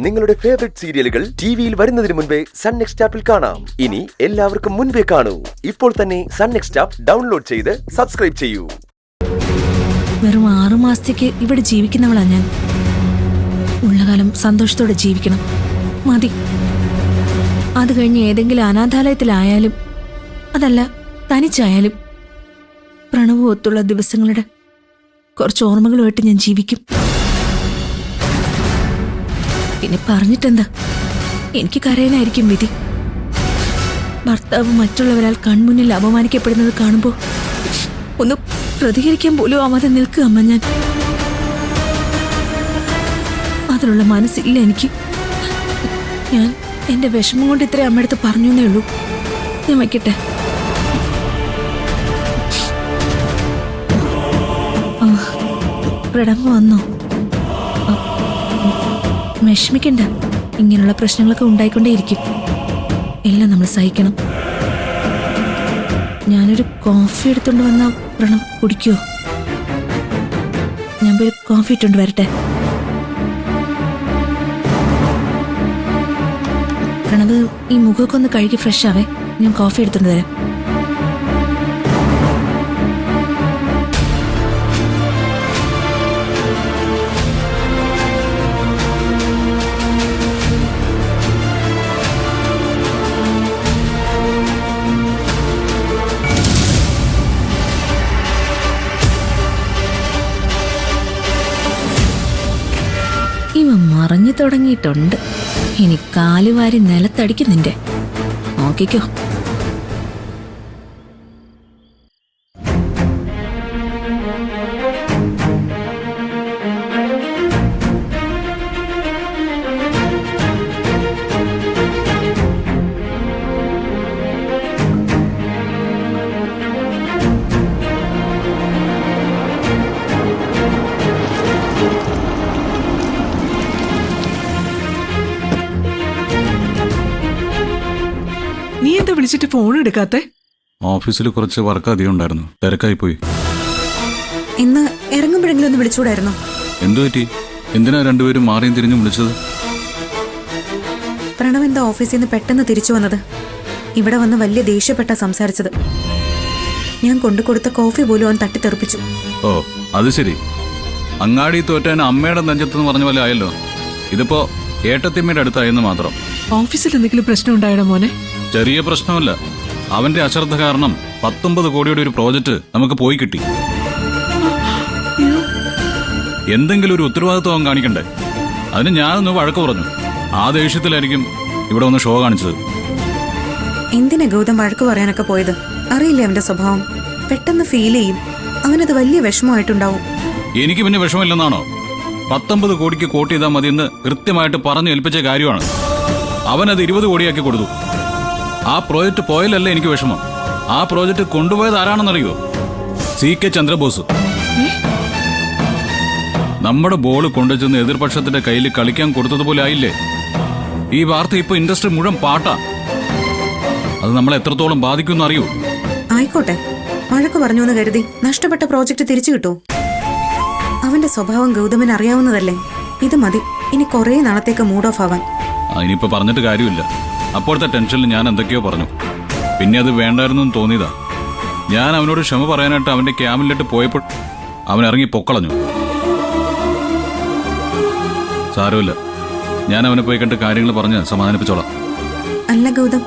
നിങ്ങളുടെ ഫേവറേറ്റ് സീരിയലുകൾ ടിവിയിൽ വരുന്നതിന് മുൻപേ സൺ നെക്സ്റ്റ് ആപ്പിൽ കാണാം. ഇനി എല്ലാവർക്കും മുൻപേ കാണൂ. ഇപ്പോൾ തന്നെ സൺ നെക്സ്റ്റ് ആപ്പ് ഡൗൺലോഡ് ചെയ്ത് സബ്സ്ക്രൈബ് ചെയ്യൂ. വെറും 6 മാസത്തേക്ക് ഇവിടെ ജീവിക്കുന്നവളാ ഞാൻ. ഉള്ളകാലം സന്തോഷത്തോടെ ജീവിക്കണം, മതി. അത് കഴിഞ്ഞ് ഏതെങ്കിലും അനാഥാലയത്തിലായാലും, അതല്ല തനിച്ചായാലും, പ്രണവും ഒത്തുള്ള ദിവസങ്ങളുടെ കുറച്ച് ഓർമ്മകളുമായിട്ട് ഞാൻ ജീവിക്കും. പിന്നെ പറഞ്ഞിട്ടെന്താ, എനിക്ക് കരയാനായിരിക്കും വിധി. ഭർത്താവ് മറ്റുള്ളവരാൽ കൺമുന്നിൽ അപമാനിക്കപ്പെടുന്നത് കാണുമ്പോൾ ഒന്ന് പ്രതികരിക്കാൻ പോലും ആവാതെ നിൽക്കുക അമ്മ. ഞാൻ അതിനുള്ള മനസ്സില്ല എനിക്ക്. ഞാൻ എന്റെ വിഷമം കൊണ്ട് ഇത്രയും അമ്മയടുത്ത് പറഞ്ഞു എന്നേ ഉള്ളൂ. ഞാൻ വയ്ക്കട്ടെ. പ്രണവ് വന്നോ? വിഷമിക്കണ്ട, ഇങ്ങനെയുള്ള പ്രശ്നങ്ങളൊക്കെ ഉണ്ടായിക്കൊണ്ടേയിരിക്കും. എല്ലാം നമ്മൾ സഹിക്കണം. ഞാനൊരു കോഫി എടുത്തോണ്ട് വന്നാ പ്രണവ് കുടിക്കുവോ? ഞാൻ പോയി കോഫി ഇട്ടുകൊണ്ട് വരട്ടെ. പ്രണവ് ഈ മുഖമൊക്കെ ഒന്ന് കഴുകി ഫ്രഷ് ആവേ. ഞാൻ കോഫി എടുത്തോണ്ട് വരാം. ഇവ മറഞ്ഞു തുടങ്ങിയിട്ടുണ്ട്. ഇനി കാലുവാരി നിലത്തടിക്കുന്നിന്റെ നോക്കിക്കോ. നീ എന്താ വിളിച്ചിട്ട് ഫോൺ എടുക്കാത്തെ? ഓഫീസിൽ കുറച്ച് വർക്ക് അധികം ഉണ്ടായിരുന്നു, തിരക്കായി പോയി. ഇന്ന് ഇറങ്ങുമ്പോഴെങ്കിലും ഒന്ന് വിളിച്ചുകൂടായിരുന്നോ? എന്തു പറ്റി? എന്തിനാ രണ്ടുപേരും മാറിയും തിരിഞ്ഞും വിളിച്ചത്? പ്രണവ് എന്താ ഓഫീസിൽ നിന്ന് പെട്ടെന്ന് തിരിച്ചു വന്നത്? ഇവിടെ വന്ന് വലിയ ദേഷ്യപ്പെട്ട സംസാരിച്ചത്. ഞാൻ കൊണ്ടുകൊടുത്ത കോഫി പോലും അവൻ തട്ടിത്തെറിപ്പിച്ചു. ഓ അത് ശരി. അങ്ങാടി തോറ്റാൻ അമ്മയുടെ നെഞ്ചത്തെന്ന് പറഞ്ഞ പോലെ ആയല്ലോ. ഇതിപ്പോ ഏട്ടത്തിമ്മയുടെ അടുത്തായെന്ന് മാത്രം. ഓഫീസിൽ എന്തെങ്കിലും പ്രശ്നം ഉണ്ടായിടോ മോനെ? ചെറിയ പ്രശ്നമല്ല. അവന്റെ അശ്രദ്ധ കാരണം 19 കോടിയുടെ ഒരു പ്രോജക്റ്റ് നമുക്ക് പോയി കിട്ടി. എന്തെങ്കിലും ഒരു ഉത്തരവാദിത്വം അവൻ കാണിക്കണ്ടേ? അതിന് ഞാനൊന്ന് വഴക്ക് പറഞ്ഞു. ആ ദേഷ്യത്തിലായിരിക്കും ഇവിടെ ഒന്ന് ഷോ കാണിച്ചത്. എന്തിനാ ഗൗതം വഴക്ക് പറയാനൊക്കെ പോയത്? അറിയില്ലേ അവന്റെ സ്വഭാവം? പെട്ടെന്ന് ഫീൽ ചെയ്യും. അവനത് വലിയ വിഷമമായിട്ടുണ്ടാവും. എനിക്ക് പിന്നെ വിഷമമില്ലെന്നാണോ? 19 കോടിക്ക് കോട്ട് ചെയ്താൽ മതിയെന്ന് കൃത്യമായിട്ട് പറഞ്ഞു ഏൽപ്പിച്ച കാര്യമാണ്. അവനത് 20 കോടിയാക്കി കൊടുത്തു. ആ പ്രോജക്റ്റ് പോയാലല്ലേ എനിക്ക് വിഷമം. ആ പ്രോജക്റ്റ് കൊണ്ടുപോയത് ആരാണെന്നറിയോ? CK ചന്ദ്രബോസ്. നമ്മുടെ ബോൾ കൊണ്ടുചെന്ന് എതിർപക്ഷത്തിന്റെ കയ്യിൽ കളിക്കാൻ കൊടുത്തതുപോലെ ആയില്ലേ? ഈ വാർത്ത ഇപ്പൊ ഇൻഡസ്ട്രി മുഴുവൻ പാട്ടാ. അത് നമ്മളെ എത്രത്തോളം ബാധിക്കുമെന്ന് അറിയൂ? ആയിക്കോട്ടെ, വഴക്ക് പറഞ്ഞു എന്ന് കരുതി നഷ്ടപ്പെട്ട പ്രോജക്റ്റ് തിരിച്ചു കിട്ടൂ? അവന്റെ സ്വഭാവം ഗൗതമിന് അറിയാവുന്നതല്ലേ. ഇത് മതി ഇനി കുറേ നാളത്തേക്ക് മൂഡ് ഓഫ് ആവാൻ. അതിനിപ്പോ പറഞ്ഞിട്ട് കാര്യമില്ല. അപ്പോഴത്തെ ടെൻഷനിൽ ഞാൻ എന്തൊക്കെയോ പറഞ്ഞു. പിന്നെ അത് വേണ്ടായിരുന്നു തോന്നിയതാ. ഞാൻ അവനോട് ക്ഷമ പറയാനായിട്ട് അവന്റെ ക്യാബിനിലിട്ട് പോയപ്പോൾ അവൻ ഇറങ്ങി പൊക്കളഞ്ഞു. സാരമില്ല, ഞാൻ അവനെ പോയി കണ്ട് കാര്യങ്ങൾ പറഞ്ഞ് സമാധാനിപ്പിച്ചോളാം. അല്ല ഗൗതം,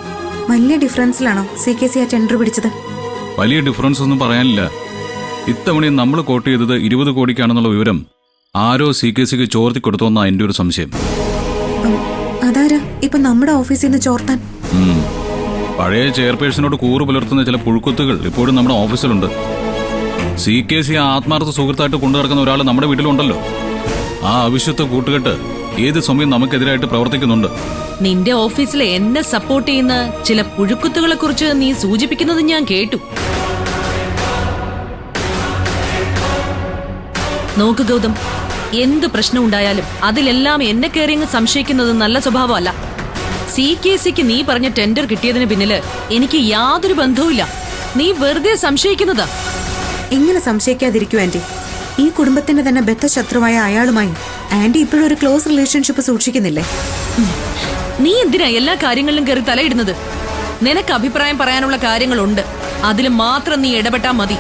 വലിയ ഡിഫറൻസിലാണോ CKC ആ ടെൻഡർ പിടിച്ചത്? വലിയ ഡിഫറൻസ് ഒന്നും പറയാനില്ല. ഇത്തവണ നമ്മൾ കോട്ട് ചെയ്തത് 20 കോടിക്കാണെന്നുള്ള വിവരം ആരോ CKCക്ക് ചോർത്തി കൊടുത്തോന്നാ എന്റെ ഒരു സംശയം. അതാരാ ഇപ്പൊ നമ്മുടെ ഓഫീസിൽ നിന്ന് ചോർത്താൻ? പഴയ ചെയർപേഴ്സണോട് കൂറു പുലർത്തുന്ന ചില പുഴുക്കുത്തുകൾ ഇപ്പോഴും നമ്മുടെ ഓഫീസിലുണ്ട്. CKC ആത്മാർത്ഥ സുഹൃത്തായിട്ട് കൊണ്ടു നടക്കുന്ന ഒരാൾ നമ്മുടെ വീട്ടിലുണ്ടല്ലോ. ആ അവിശ്വസ്ത കൂട്ടുകെട്ട് ഏത് സമയം നമുക്കെതിരായിട്ട് പ്രവർത്തിക്കുന്നുണ്ട്. നിന്റെ ഓഫീസിൽ എന്നെ സപ്പോർട്ട് ചെയ്യുന്ന ചില പുഴുക്കുത്തുകളെ കുറിച്ച് നീ സൂചിപ്പിക്കുന്നത് ഞാൻ കേട്ടു. നോക്ക് ഗൗതം, എന്ത് പ്രശ്നം ഉണ്ടായാലും അതിലെല്ലാം എന്നെ കയറിയങ്ങ് സംശയിക്കുന്നത് നല്ല സ്വഭാവമല്ല. CKCക്ക് നീ പറഞ്ഞ ടെൻഡർ കിട്ടിയതിന് പിന്നില് എനിക്ക് യാതൊരു ബന്ധവുമില്ല. നീ വെറുതെ സംശയിക്കുന്നതാ. എങ്ങനെ സംശയിക്കാതിരിക്കൂ ആന്റി? ഈ കുടുംബത്തിന്റെ തന്നെ ബദ്ധശത്രുവായ അയാളുമായി ആന്റി ഇപ്പോഴും ഒരു ക്ലോസ് റിലേഷൻഷിപ്പ് സൂക്ഷിക്കുന്നില്ലേ? നീ എന്തിനാ എല്ലാ കാര്യങ്ങളിലും കയറി തലയിടുന്നത്? നിനക്ക് അഭിപ്രായം പറയാനുള്ള കാര്യങ്ങളുണ്ട്, അതിൽ മാത്രം നീ ഇടപെട്ടാ മതി.